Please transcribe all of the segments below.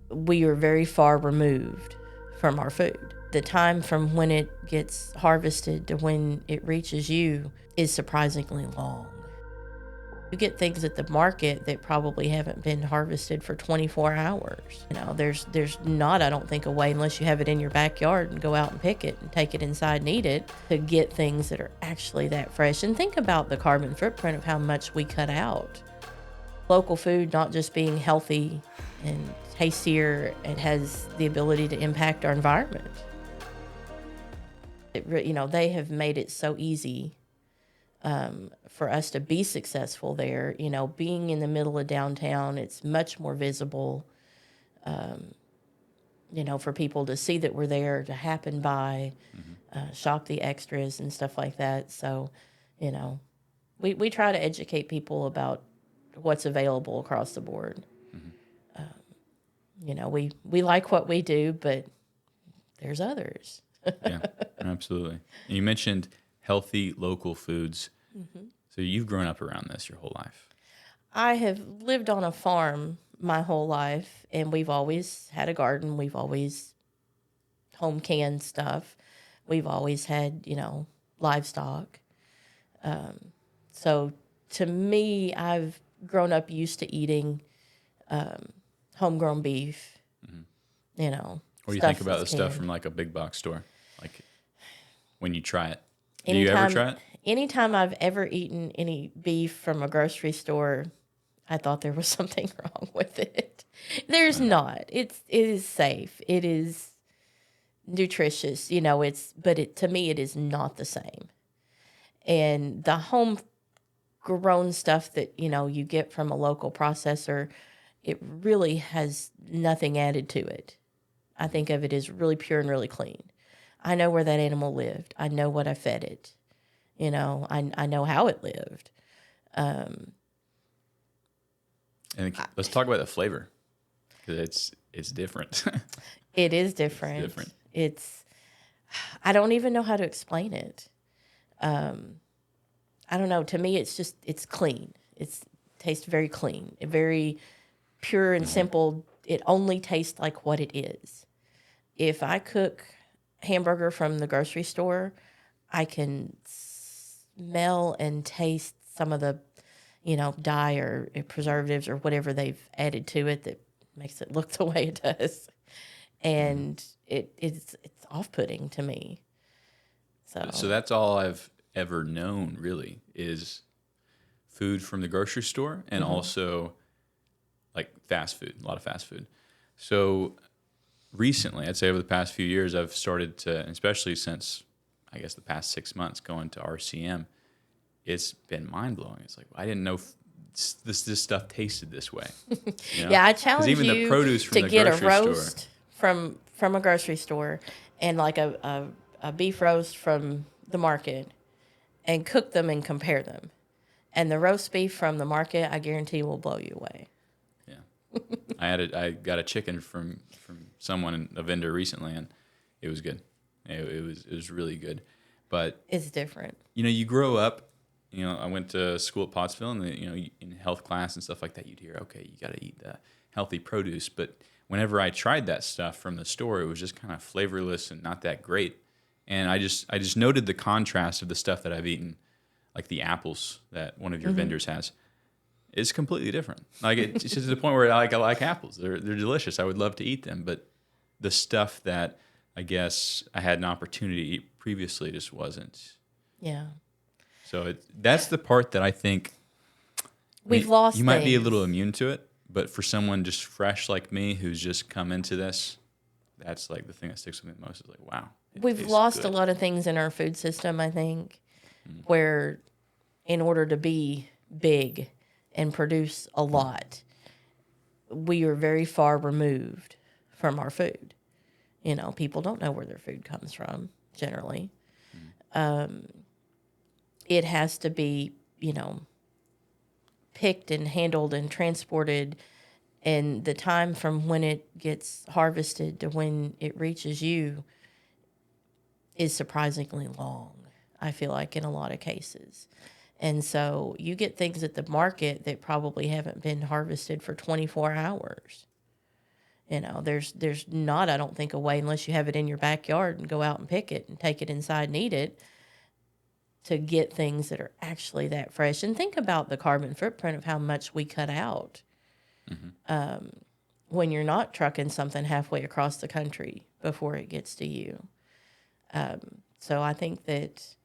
we are very far removed from our food. The time from when it gets harvested to when it reaches you is surprisingly long. You get things at the market that probably haven't been harvested for 24 hours. There's not, I don't think, a way, unless you have it in your backyard and go out and pick it and take it inside and eat it, to get things that are actually that fresh. And think about the carbon footprint of how much we cut out. Local food not just being healthy and tastier, it has the ability to impact our environment. They have made it so easy for us to be successful there. Being in the middle of downtown, it's much more visible, for people to see that we're there, to happen by, shop the extras and stuff like that. So, we try to educate people about what's available across the board. We like what we do, but there's others. Yeah, absolutely. And you mentioned healthy local foods. So you've grown up around this your whole life. I have lived on a farm my whole life, and we've always had a garden. We've always home canned stuff. We've always had, livestock. So to me, I've grown up used to eating homegrown beef, What do you think about the stuff from like a big box store? Like when you try it, do you ever try it? Anytime I've ever eaten any beef from a grocery store, I thought there was something wrong with it. There's not. It is safe. It is nutritious. To me, it is not the same. And the homegrown stuff that, you get from a local processor, it really has nothing added to it. I think of it as really pure and really clean. I know where that animal lived. I know what I fed it. I know how it lived. And let's talk about the flavor, because it's different. It is different. I don't even know how to explain it. I don't know. To me, it's clean. It tastes very clean, very pure and simple. It only tastes like what it is. If I cook hamburger from the grocery store, I can smell and taste some of the, dye or preservatives or whatever they've added to it that makes it look the way it does. And it's off-putting to me. So that's all I've ever known, really, is food from the grocery store and also like fast food, a lot of fast food. So recently, I'd say over the past few years, I've started to, especially since I guess the past 6 months going to RCM, it's been mind-blowing. It's like, I didn't know this stuff tasted this way. Yeah, I challenge even you the produce from to the get a grocery roast store. from a grocery store and like a beef roast from the market and cook them and compare them. And the roast beef from the market, I guarantee, will blow you away. Yeah. I got a chicken from someone, a vendor recently, and it was good. It was really good. But it's different. You grow up, I went to school at Pottsville, and in health class and stuff like that, you'd hear, okay, you got to eat the healthy produce. But whenever I tried that stuff from the store, it was just kind of flavorless and not that great. And I just noted the contrast of the stuff that I've eaten, like the apples that one of your vendors has. It's completely different. Like it's just to the point where I like apples. They're delicious. I would love to eat them, but the stuff that I guess I had an opportunity to eat previously just wasn't. Yeah. So that's the part that I think we've lost. You might be a little immune to it, but for someone just fresh like me who's just come into this, that's like the thing that sticks with me most. Is like, wow. We've lost a lot of things in our food system, I think, where in order to be big and produce a lot, we are very far removed from our food. People don't know where their food comes from, generally. It has to be, picked and handled and transported, and the time from when it gets harvested to when it reaches you is surprisingly long, I feel like, in a lot of cases. And so you get things at the market that probably haven't been harvested for 24 hours. There's not, I don't think, a way, unless you have it in your backyard and go out and pick it and take it inside and eat it, to get things that are actually that fresh. And think about the carbon footprint of how much we cut out when you're not trucking something halfway across the country before it gets to you. So I think that,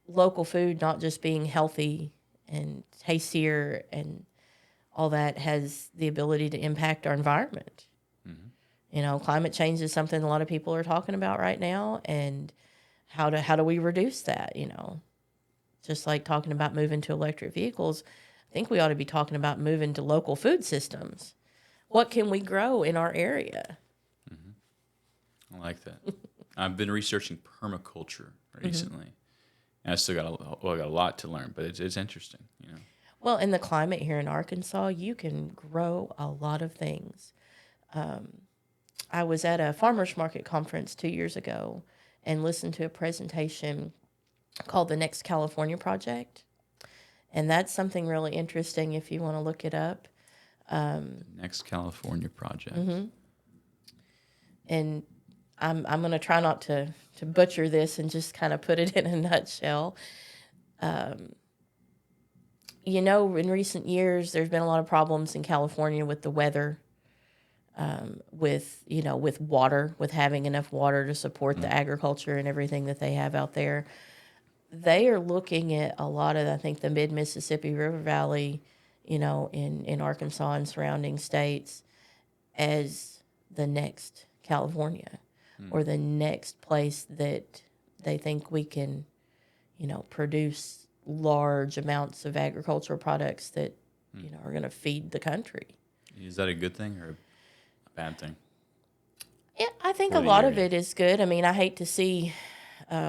local food, not just being healthy and tastier and all that, has the ability to impact our environment. Climate change is something a lot of people are talking about right now, and how do we reduce that? Just like talking about moving to electric vehicles, I think we ought to be talking about moving to local food systems. What can we grow in our area? I like that. I've been researching permaculture recently. And I still got a lot to learn, but it's interesting, Well, in the climate here in Arkansas, you can grow a lot of things. I was at a farmers market conference 2 years ago and listened to a presentation called the Next California Project. And that's something really interesting if you want to look it up. Next California Project. And I'm going to try not to butcher this and just kind of put it in a nutshell. In recent years, there's been a lot of problems in California with the weather, with water, with having enough water to support the agriculture and everything that they have out there. They are looking at a lot of, I think, the mid-Mississippi River Valley, in Arkansas and surrounding states as the next California, or the next place that they think we can, produce large amounts of agricultural products that, are going to feed the country. Is that a good thing or a bad thing? Yeah, I think a lot of it is good. I mean, I hate to see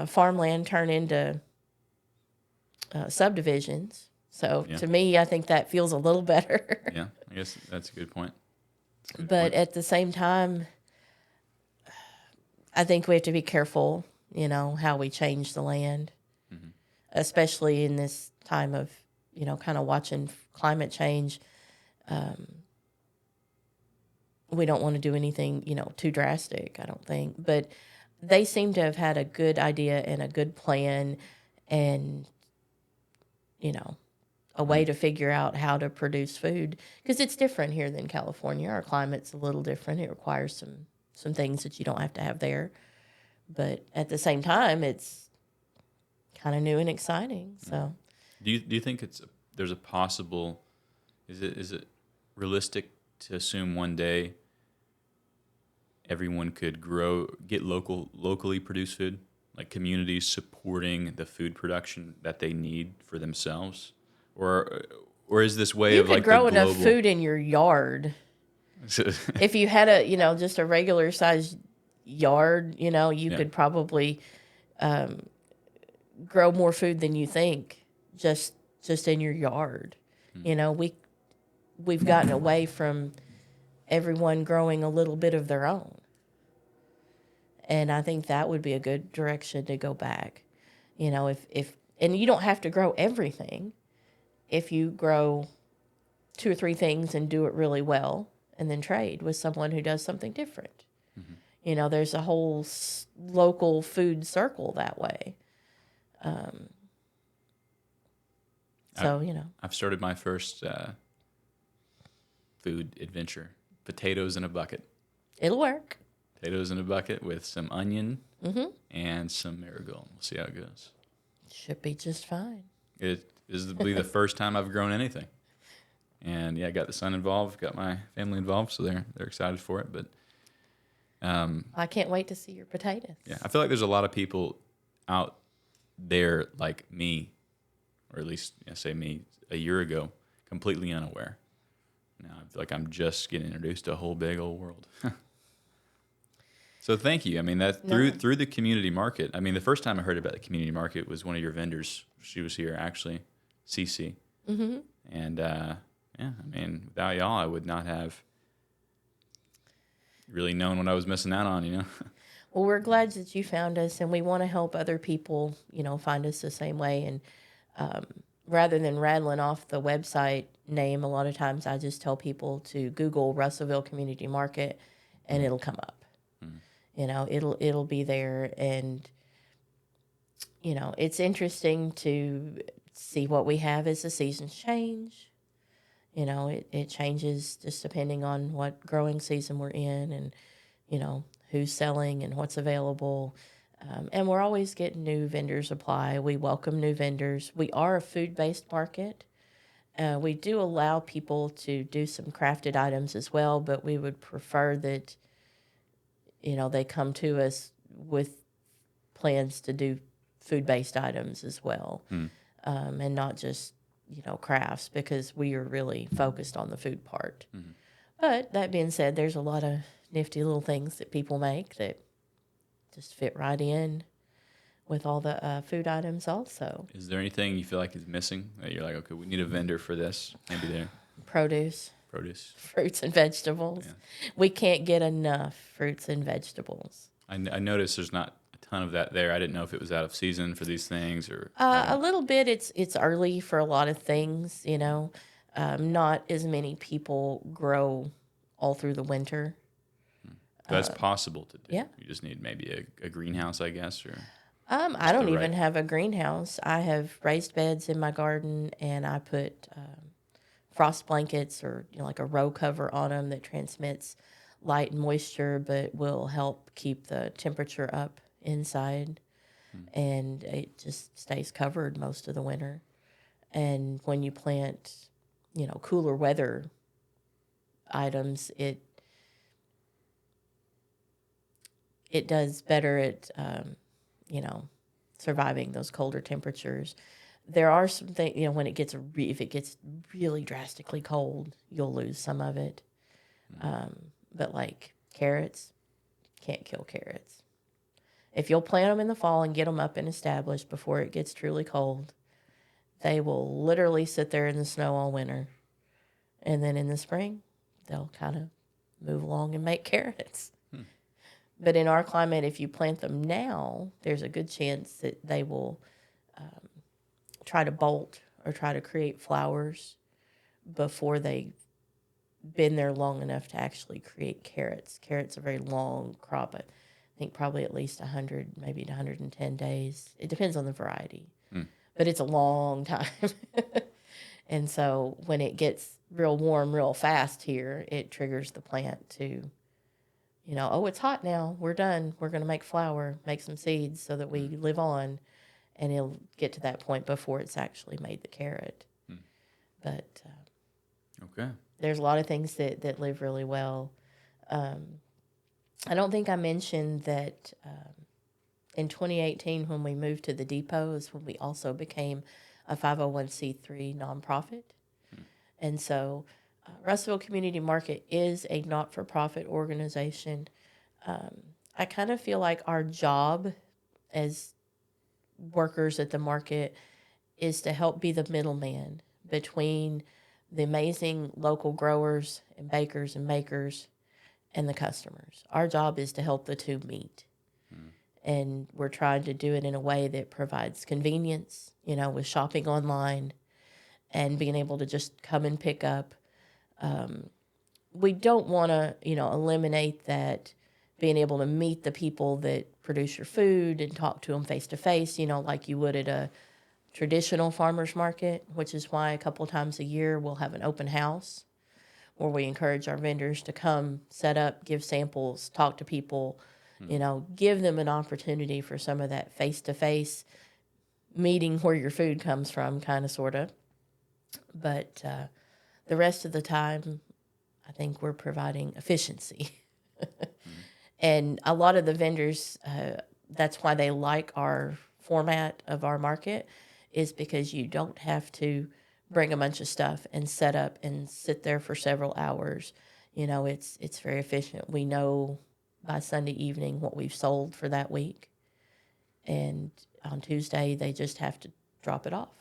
farmland turn into subdivisions. So to me, I think that feels a little better. Yeah, I guess that's a good point. But at the same time, I think we have to be careful, how we change the land, especially in this time of, kind of watching climate change. We don't want to do anything, too drastic, I don't think. But they seem to have had a good idea and a good plan and, a way to figure out how to produce food. Because it's different here than California. Our climate's a little different. It requires some things that you don't have to have there. But at the same time, it's kind of new and exciting. So, do you think there's a possible? Is it realistic to assume one day everyone could get locally produced food, like communities supporting the food production that they need for themselves, or is this way you of could like grow the global... enough food in your yard? If you had just a regular sized yard, you could probably grow more food than you think just in your yard. We've gotten away from everyone growing a little bit of their own. And I think that would be a good direction to go back. If and you don't have to grow everything. If you grow 2 or 3 things and do it really well, and then trade with someone who does something different. There's a whole local food circle that way. I've started my first food adventure. Potatoes in a bucket. It'll work. Potatoes in a bucket with some onion and some marigold. We'll see how it goes. Should be just fine. It is be the first time I've grown anything. And I got the son involved, got my family involved, so they're excited for it. But I can't wait to see your potatoes. Yeah, I feel like there's a lot of people out there like me, or at least say me a year ago, completely unaware. Now I feel like I'm just getting introduced to a whole big old world. So thank you. I mean, through the community market. I mean, the first time I heard about the community market was one of your vendors. She was here actually, CC. And I mean, without y'all, I would not have really known what I was missing out on. Well, we're glad that you found us, and we want to help other people, find us the same way. And rather than rattling off the website name, a lot of times I just tell people to Google Russellville Community Market, and it'll come up. You know, it'll be there, and you know, it's interesting to see what we have as the seasons change. You know, it changes just depending on what growing season we're in, and you know, who's selling and what's available. And we're always getting new vendors apply. We welcome new vendors. We are a food-based market. We do allow people to do some crafted items as well, but we would prefer that, you know, they come to us with plans to do food-based items as well, and not just, you know, crafts, because we are really focused on the food part. But that being said, there's a lot of nifty little things that people make that just fit right in with all the food items also. Is there anything you feel like is missing that you're like, okay, we need a vendor for this? Maybe there. Produce, fruits and vegetables. Yeah. We can't get enough fruits and vegetables. I noticed there's not a ton of that there. I didn't know if it was out of season for these things or a little bit. It's early for a lot of things, you know. Not as many people grow all through the winter. That's possible to do. Yeah. You just need maybe a greenhouse, I guess, or I don't even have a greenhouse. I have raised beds in my garden, and I put frost blankets, or you know, like a row cover on them that transmits light and moisture, but will help keep the temperature up inside, and it just stays covered most of the winter. And when you plant, you know, cooler weather items, it does better at, you know, surviving those colder temperatures. There are some things, you know, when if it gets really drastically cold, you'll lose some of it. But like carrots, can't kill carrots. If you'll plant them in the fall and get them up and established before it gets truly cold, they will literally sit there in the snow all winter. And then in the spring, they'll kind of move along and make carrots. But in our climate, if you plant them now, there's a good chance that they will try to bolt or try to create flowers before they've been there long enough to actually create carrots. Carrots are a very long crop. I think probably at least 100, maybe 110 days. It depends on the variety. But it's a long time. And so when it gets real warm real fast here, it triggers the plant to, you know, oh, it's hot now. We're done. We're going to make flour, make some seeds so that we live on. And it'll get to that point before it's actually made the carrot. But okay, there's a lot of things that live really well. I don't think I mentioned that in 2018, when we moved to the depot, is when we also became a 501c3 nonprofit. And so Russellville Community Market is a not-for-profit organization. I kind of feel like our job as workers at the market is to help be the middleman between the amazing local growers and bakers and makers and the customers. Our job is to help the two meet. And we're trying to do it in a way that provides convenience, you know, with shopping online and being able to just come and pick up. We don't want to, you know, eliminate that, being able to meet the people that produce your food and talk to them face to face, you know, like you would at a traditional farmer's market, which is why a couple times a year we'll have an open house where we encourage our vendors to come, set up, give samples, talk to people, you know, give them an opportunity for some of that face to face meeting where your food comes from, kind of, sort of. But the rest of the time, I think we're providing efficiency. And a lot of the vendors, that's why they like our format of our market, is because you don't have to bring a bunch of stuff and set up and sit there for several hours. You know, it's very efficient. We know by Sunday evening what we've sold for that week. And on Tuesday, they just have to drop it off.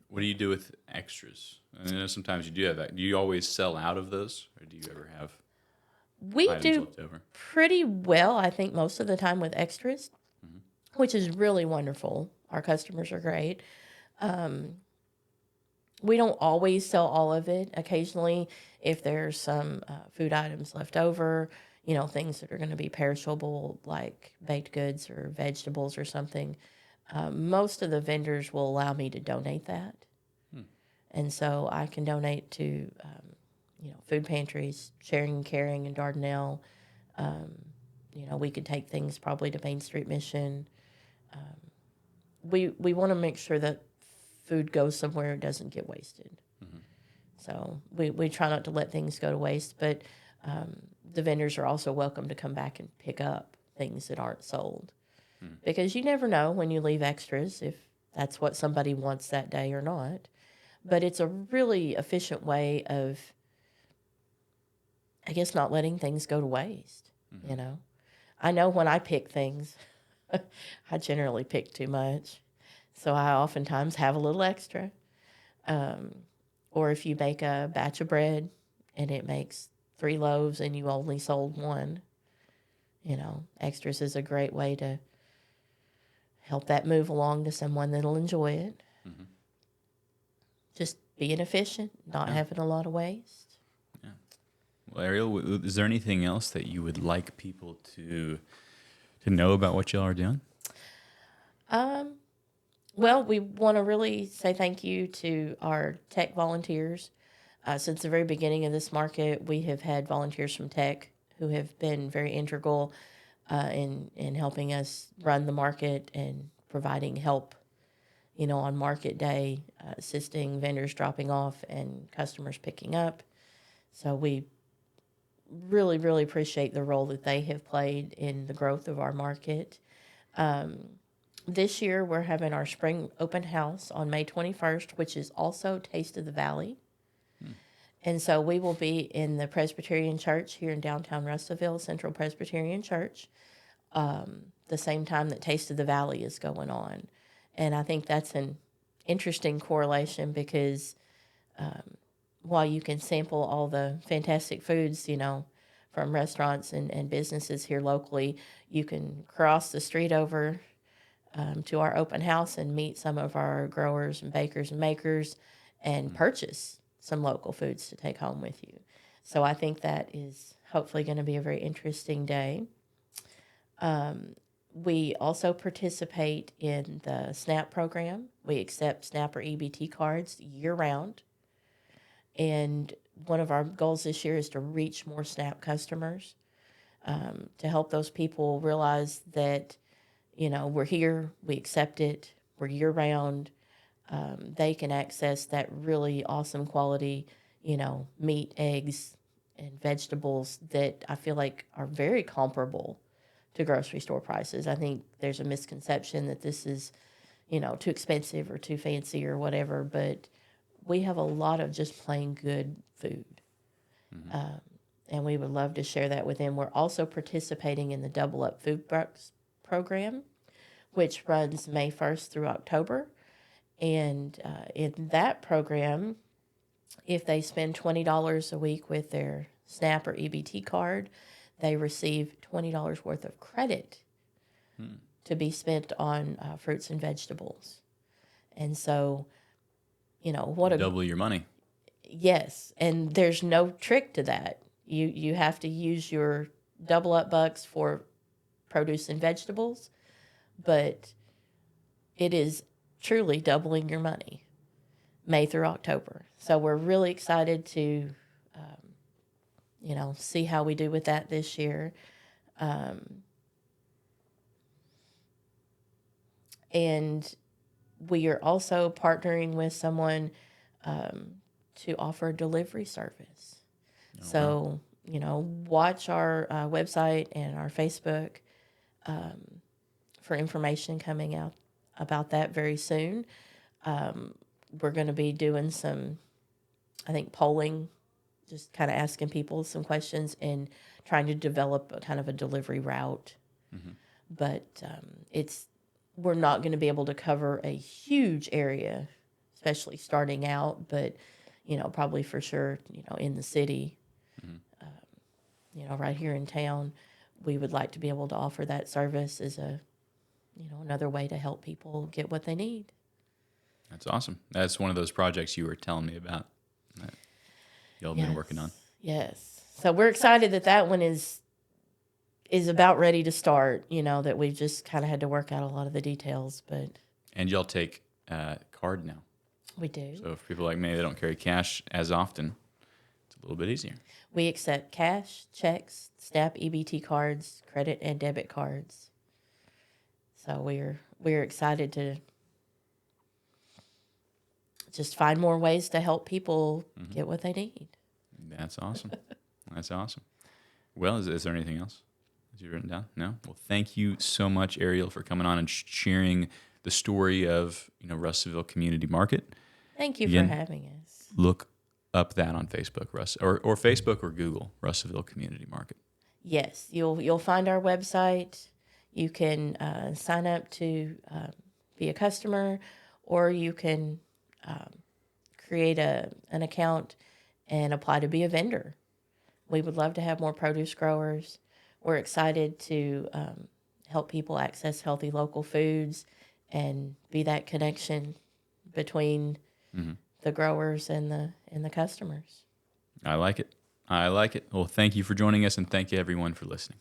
What do you do with extras? I know sometimes you do have that. Do you always sell out of those, or do you ever have we do pretty well, I think, most of the time with extras, which is really wonderful. Our customers are great. we don't always sell all of it. Occasionally, if there's some food items left over, things that are going to be perishable, like baked goods or vegetables or something, most of the vendors will allow me to donate that. And so I can donate to, food pantries, Sharing and Caring in Dardanelle. We could take things probably to Main Street Mission. We want to make sure that food goes somewhere it doesn't get wasted. So we try not to let things go to waste, but the vendors are also welcome to come back and pick up things that aren't sold. Because you never know when you leave extras if that's what somebody wants that day or not. But it's a really efficient way of, I guess, not letting things go to waste, I know when I pick things, I generally pick too much. So I oftentimes have a little extra. Or if you make a batch of bread and it makes 3 loaves and you only sold 1, extras is a great way to help that move along to someone that'll enjoy it. Just being efficient, not having a lot of waste. Yeah. Well, Ariel, is there anything else that you would like people to know about what y'all are doing? Well, we want to really say thank you to our tech volunteers. Since the very beginning of this market, we have had volunteers from tech who have been very integral in helping us run the market and providing help, on market day, assisting vendors dropping off and customers picking up. So we really, really appreciate the role that they have played in the growth of our market. This year, we're having our spring open house on May 21st, which is also Taste of the Valley. And so we will be in the Presbyterian Church here in downtown Russellville, Central Presbyterian Church, the same time that Taste of the Valley is going on. And I think that's an interesting correlation because while you can sample all the fantastic foods, from restaurants and businesses here locally, you can cross the street over to our open house and meet some of our growers and bakers and makers and purchase some local foods to take home with you. So I think that is hopefully going to be a very interesting day. We also participate in the SNAP program. We accept SNAP or EBT cards year-round. And one of our goals this year is to reach more SNAP customers, to help those people realize that, we're here, we accept it, we're year-round. They can access that really awesome quality, meat, eggs, and vegetables that I feel like are very comparable to grocery store prices. I think there's a misconception that this is, too expensive or too fancy or whatever, but we have a lot of just plain good food. And we would love to share that with them. We're also participating in the Double Up Food Bucks program, which runs May 1st through October. And in that program, if they spend $20 a week with their SNAP or EBT card, they receive $20 worth of credit to be spent on fruits and vegetables. And so, double your money. Yes, and there's no trick to that. You have to use your Double Up bucks for produce and vegetables, but it is truly doubling your money May through October. So we're really excited to, see how we do with that this year. And we are also partnering with someone to offer a delivery service. So, watch our website and our Facebook for information coming out about that very soon. We're going to be doing some, I think, polling, just kind of asking people some questions and trying to develop a kind of a delivery route. But we're not going to be able to cover a huge area, especially starting out, but, probably for sure, in the city, right here in town, we would like to be able to offer that service as another way to help people get what they need. That's awesome. That's one of those projects you were telling me about that y'all been working on. Yes. So we're excited that one is about ready to start, that we've just kind of had to work out a lot of the details, but. And y'all take card now. We do. So if people like me, they don't carry cash as often, it's a little bit easier. We accept cash, checks, SNAP EBT cards, credit and debit cards. So we're excited to just find more ways to help people get what they need. That's awesome. That's awesome. Well, is there anything else that you've written down? No? Well, thank you so much, Ariel, for coming on and sharing the story of Russellville Community Market. Thank you for having us. Look up that on Facebook, or Facebook or Google, Russellville Community Market. Yes, you'll find our website. You can sign up to be a customer, or you can create an account and apply to be a vendor. We would love to have more produce growers. We're excited to help people access healthy local foods and be that connection between the growers and the customers. I like it. Well, thank you for joining us, and thank you everyone for listening.